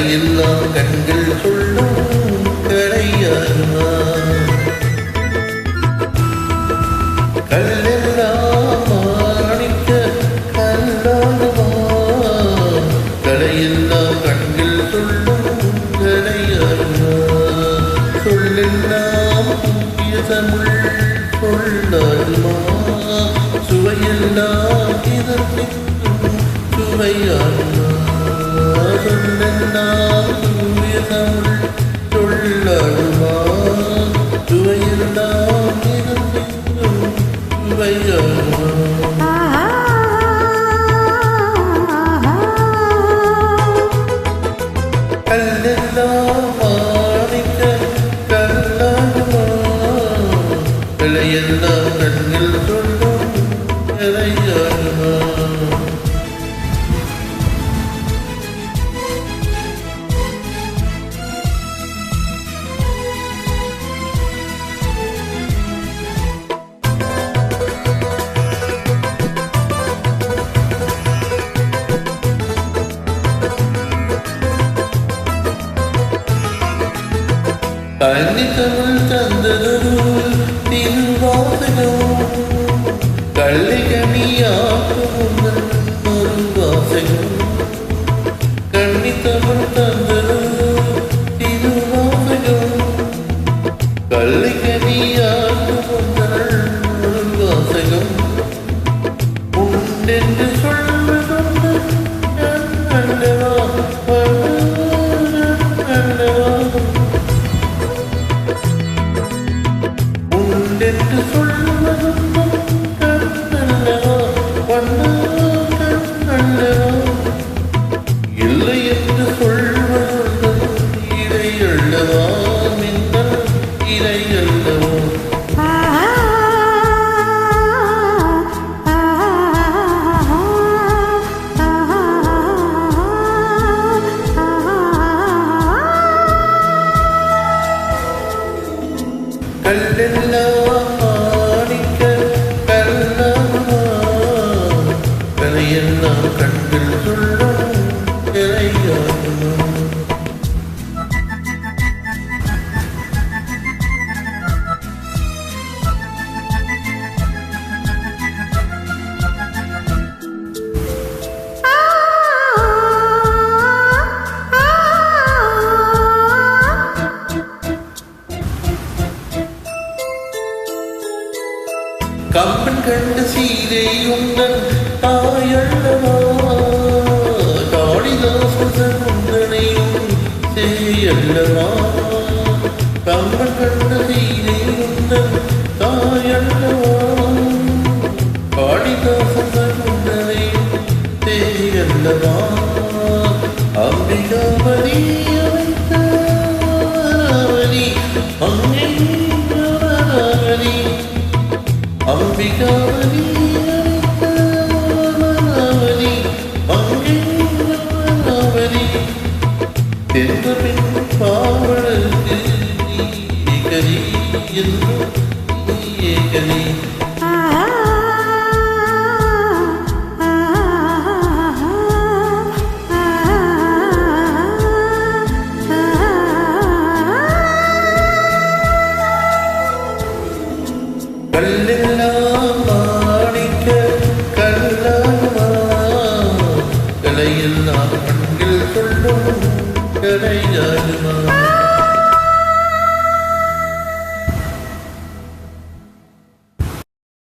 கலையெல்லாம் கண்கள் சொல்லும் கலையாகுமா கல்லெல்லாம் மாணிக்க கல்லாகுமா கலையெல்லாம் கண்கள் சொல்லும் கலையாகுமா சொல்லெல்லாம் தூக்கிய தமிழ் சொல்லாகுமா சுவையெல்லாம் இதற்கும் சுவையாகுமா சொல்லெல்லாம் தூக்கிய தமிழ் சொல்லாகுமா சுவையெல்லாம் இதற்கும் சுவையாகுமா கல்லெல்லாம் மாணிக்க கல்லாகுமா கலையெல்லாம் கண்ணில் சொல்லும் கலையாகுமா கன்னித்தமிழ் தந்ததொரு திருவாசகம் கள்ளிகனியாக்கும் ஒரு வாசகம் கன்னித்தமிழ் தந்ததொரு திருவாசகம் கள்ளிகனியாக்கும் ஒரு வாசகம் உண்டென்று சொல்வதொன்று அல்லவா என்று சொல்வதும் கண்ணல்லவா கண்ணல்லவா இல்லை என்று சொல்வதும் இதை அல்லவா மின்னல் இதை அல்லவா கல்லெல்லாம் மாணிக்க கல்லாகுமா கலையெல்லாம் கண்கள் சொல்லும் கலையாகுமா கம்பன் கண்ட சீதை உந்தன் தாயல்லவா காளிதாசன் உந்தனையும் சேயல்லவா